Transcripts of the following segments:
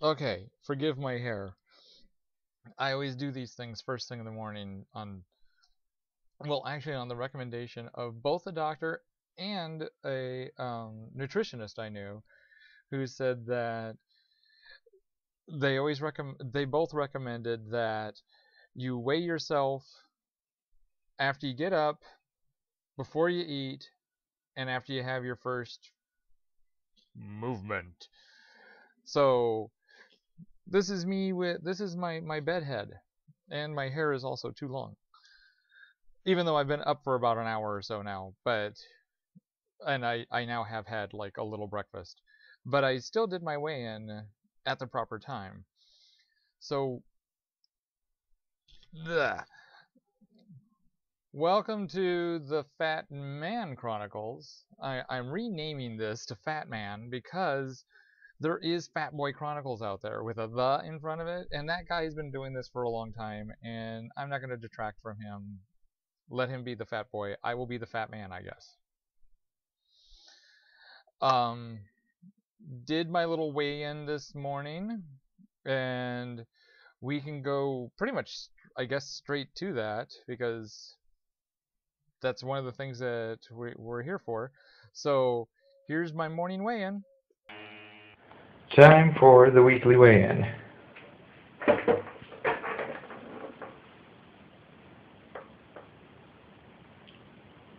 Okay, forgive my hair. I always do these things first thing in the morning well, actually on the recommendation of both a doctor and a nutritionist I knew who said that they both recommended that you weigh yourself after you get up, before you eat, and after you have your first movement. So this is my bed head, and my hair is also too long. Even though I've been up for about an hour or so now, and I now have had like a little breakfast, but I still did my weigh-in at the proper time. So, bleh. Welcome to the Fatman Chronicles. I'm renaming this to Fatman because there is Fat Boy Chronicles out there with a "the" in front of it, and that guy's been doing this for a long time, and I'm not going to detract from him. Let him be the fat boy. I will be the fat man, I guess. Um, did my little weigh-in this morning, and we can go pretty much, I guess, straight to that because that's one of the things that we're here for. So here's my morning weigh-in. Time for the weekly weigh-in.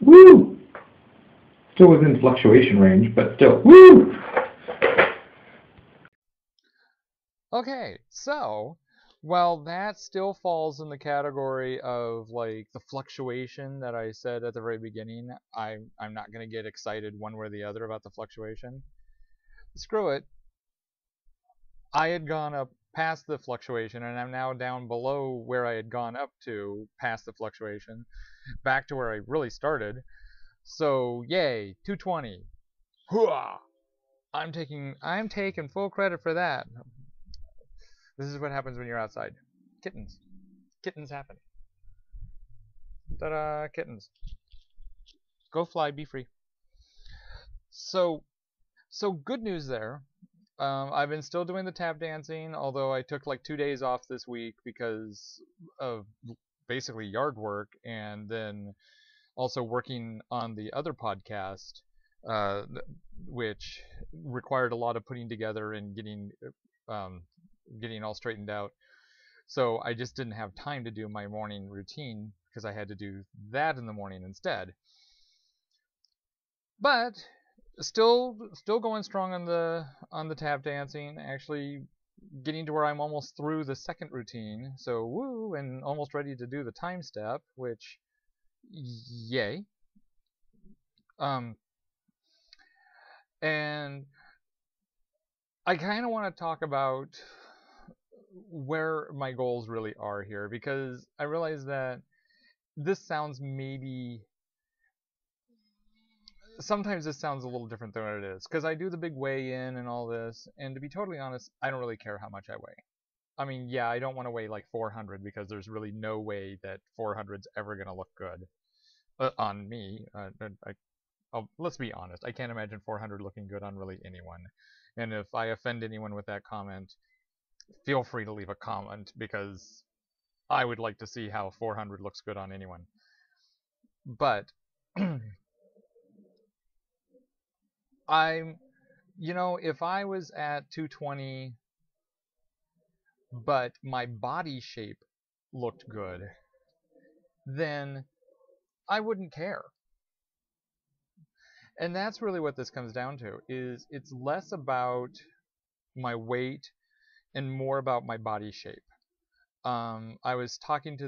Woo! Still within fluctuation range, but still, woo! Okay, so well, that still falls in the category of like the fluctuation that I said at the very beginning. I'm not gonna get excited one way or the other about the fluctuation. Screw it. I had gone up past the fluctuation, and I'm now down below where I had gone up to past the fluctuation, back to where I really started. So yay, 220. Hooah! I'm taking full credit for that. This is what happens when you're outside. Kittens. Kittens happen. Ta-da, kittens. Go fly, be free. So so good news there. I've been still doing the tap dancing, although I took like 2 days off this week because of basically yard work, and then also working on the other podcast, uh, which required a lot of putting together and um, getting all straightened out. So I just didn't have time to do my morning routine because I had to do that in the morning instead. But still going strong on the tap dancing. Actually getting to where I'm almost through the second routine. So woo, and almost ready to do the time step, which yay. Um, and I kind of want to talk about where my goals really are here because I realize that this sounds maybe sometimes this sounds a little different than what it is because I do the big weigh in and all this, and to be totally honest, I don't really care how much I weigh. I mean, yeah, I don't want to weigh like 400 because there's really no way that 400's ever going to look good on me. Let's be honest, I can't imagine 400 looking good on really anyone. And if I offend anyone with that comment, feel free to leave a comment because I would like to see how 400 looks good on anyone. But I'm, if I was at 220, but my body shape looked good, then I wouldn't care. And that's really what this comes down to, is it's less about my weight and more about my body shape. I was talking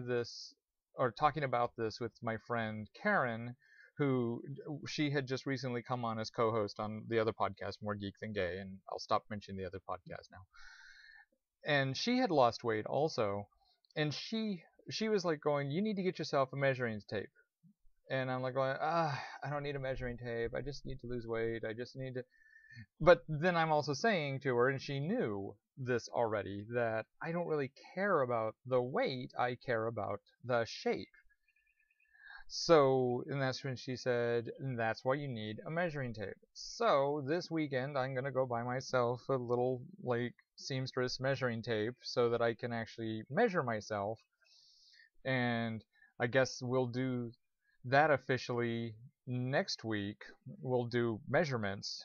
about this with my friend Karen, who she had just recently come on as co-host on the other podcast, More Geek Than Gay, and I'll stop mentioning the other podcast now. And she had lost weight also, and she was like going, "You need to get yourself a measuring tape." And I'm like going, I don't need a measuring tape. I just need to lose weight. I just need to. But then I'm also saying to her, and she knew this already, that I don't really care about the weight. I care about the shape. So, and that's when she said, and that's why you need a measuring tape. So, this weekend, I'm going to go buy myself a little, like, seamstress measuring tape so that I can actually measure myself. And I guess we'll do that officially next week. We'll do measurements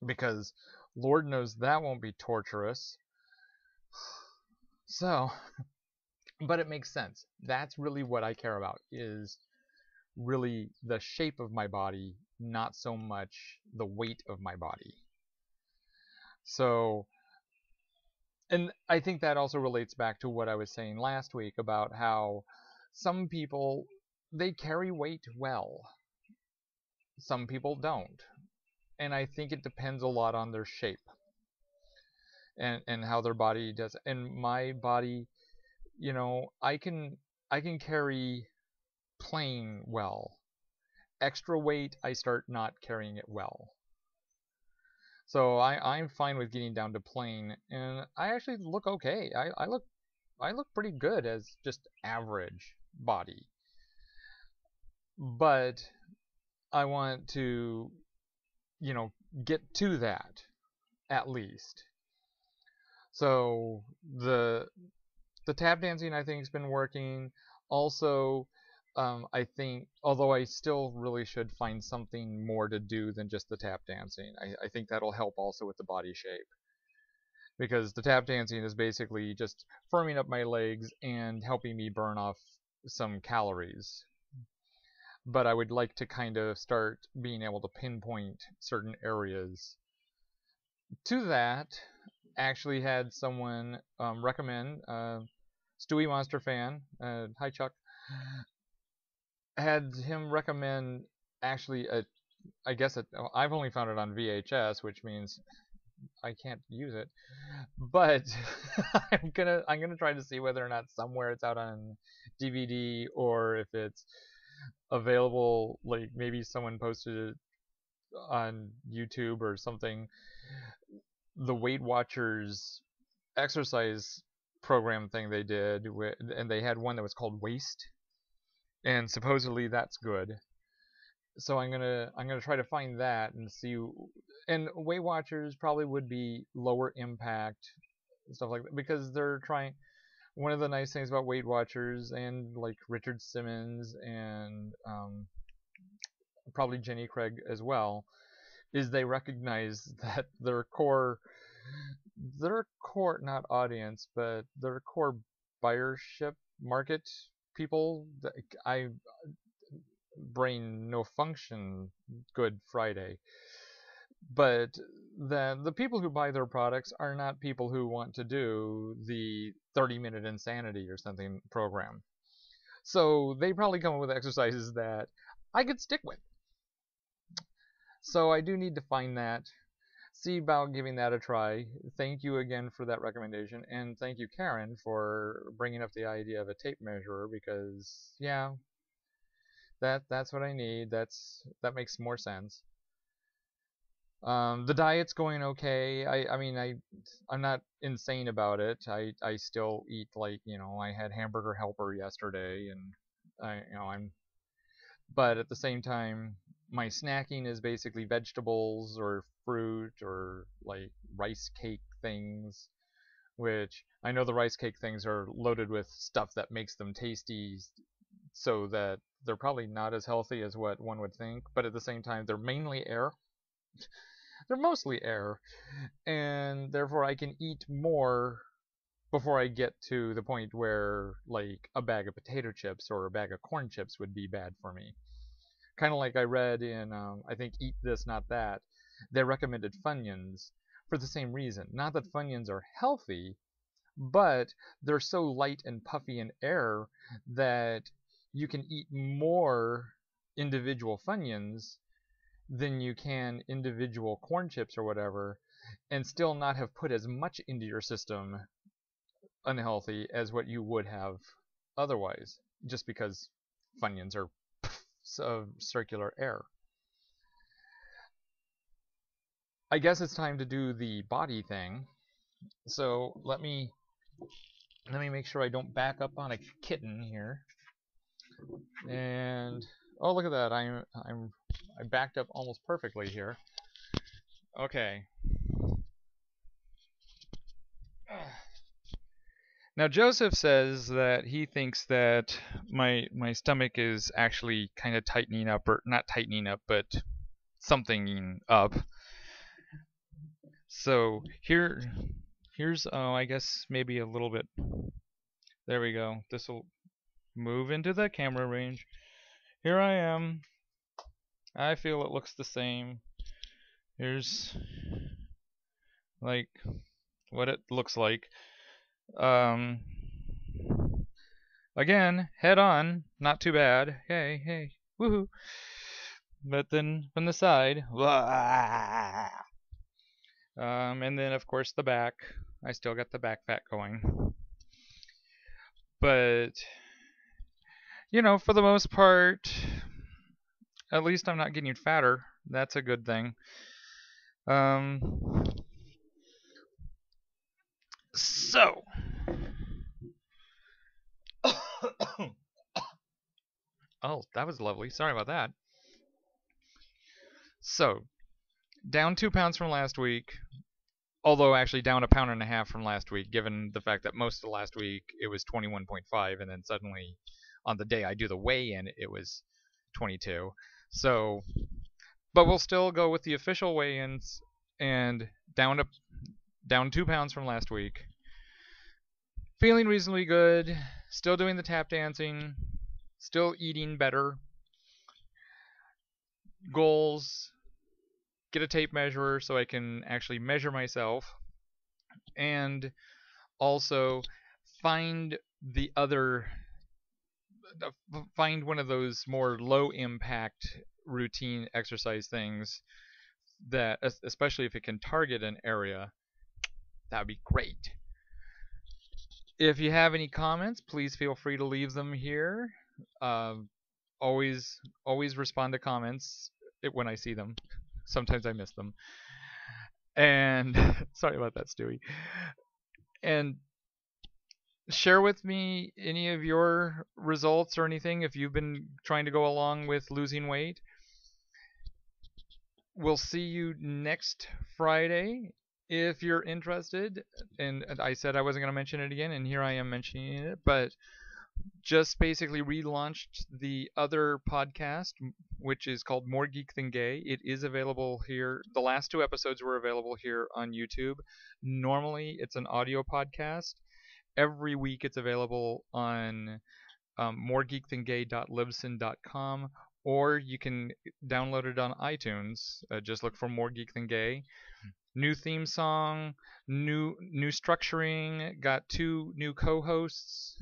because Lord knows that won't be torturous. So, but it makes sense. That's really what I care about, is really the shape of my body, not so much the weight of my body. So, and I think that also relates back to what I was saying last week about how some people, they carry weight well. Some people don't. And I think it depends a lot on their shape and how their body does. And my body, you know, I can carry plain well. Extra weight, I start not carrying it well. So I'm fine with getting down to plain, and I actually look okay. I look pretty good as just average body. But I want to, you know, get to that at least. So the tap dancing, I think, has been working. Also, I think, although I still really should find something more to do than just the tap dancing, I think that'll help also with the body shape. Because the tap dancing is basically just firming up my legs and helping me burn off some calories. But I would like to kind of start being able to pinpoint certain areas. To that, actually had someone recommend, Stewie Monster fan, hi Chuck, had him recommend actually I guess I've only found it on VHS, which means I can't use it, but I'm gonna try to see whether or not somewhere it's out on DVD or if it's available, like maybe someone posted it on YouTube or something. The Weight Watchers exercise program thing they did, and they had one that was called Waist, and supposedly that's good. So I'm gonna try to find that and see. And Weight Watchers probably would be lower impact and stuff like that because they're trying. One of the nice things about Weight Watchers and like Richard Simmons and probably Jenny Craig as well is they recognize that their core not audience but their core buyership market people that I brain no function good Friday, but the people who buy their products are not people who want to do the 30-minute insanity or something program. So they probably come up with exercises that I could stick with. So I do need to find that, see about giving that a try. Thank you again for that recommendation, and thank you, Karen, for bringing up the idea of a tape measure because yeah, that's what I need. That makes more sense. The diet's going okay. I mean I'm not insane about it. I still eat, like, you know, I had hamburger helper yesterday and I'm but at the same time my snacking is basically vegetables or fruit or like rice cake things, which I know the rice cake things are loaded with stuff that makes them tasty so that they're probably not as healthy as what one would think, but at the same time they're mainly air. They're mostly air, and therefore I can eat more before I get to the point where like a bag of potato chips or a bag of corn chips would be bad for me. Kind of like I read in I think Eat This Not That, they recommended Funyuns for the same reason. Not that Funyuns are healthy, but they're so light and puffy in air that you can eat more individual Funyuns than you can individual corn chips or whatever, and still not have put as much into your system unhealthy as what you would have otherwise, just because Funyuns are circular air. I guess it's time to do the body thing. So let me make sure I don't back up on a kitten here. And oh, look at that! I backed up almost perfectly here. Okay. Now Joseph says that he thinks that my stomach is actually kind of tightening up, or not tightening up, but something up. So here's I guess maybe a little bit. There we go. This will move into the camera range. Here I am. I feel it looks the same. Here's like what it looks like. Um, Again, head on, not too bad. Hey, hey, woohoo! But then from the side, and then of course the back. I still got the back fat going, but for the most part, at least I'm not getting fatter. That's a good thing. So. Oh, that was lovely. Sorry about that. So, down 2 pounds from last week, although actually down 1.5 pounds from last week, given the fact that most of last week it was 21.5, and then suddenly on the day I do the weigh-in, it was 22. So, but we'll still go with the official weigh-ins, and down 2 pounds from last week. Feeling reasonably good, still doing the tap dancing, still eating better. Goals: get a tape measure so I can actually measure myself, and also find one of those more low impact routine exercise things that, especially if it can target an area, that would be great. If you have any comments, please feel free to leave them here. Always respond to comments when I see them. Sometimes I miss them. And sorry about that, Stewie. And share with me any of your results or anything if you've been trying to go along with losing weight. We'll see you next Friday if you're interested. And I said I wasn't going to mention it again, and here I am mentioning it. But just basically relaunched the other podcast, which is called More Geek Than Gay. It is available here. The last 2 episodes were available here on YouTube. Normally, it's an audio podcast. Every week, it's available on moregeekthangay.libsyn.com, or you can download it on iTunes. Just look for More Geek Than Gay. New theme song, new structuring, got 2 new co-hosts.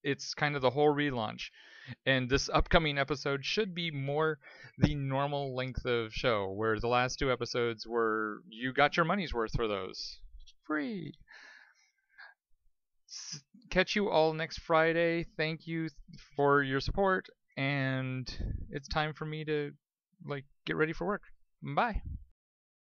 It's kind of the whole relaunch. And this upcoming episode should be more the normal length of show, where the last 2 episodes were, you got your money's worth for those. Free. Catch you all next Friday. Thank you for your support, and it's time for me to get ready for work. Bye.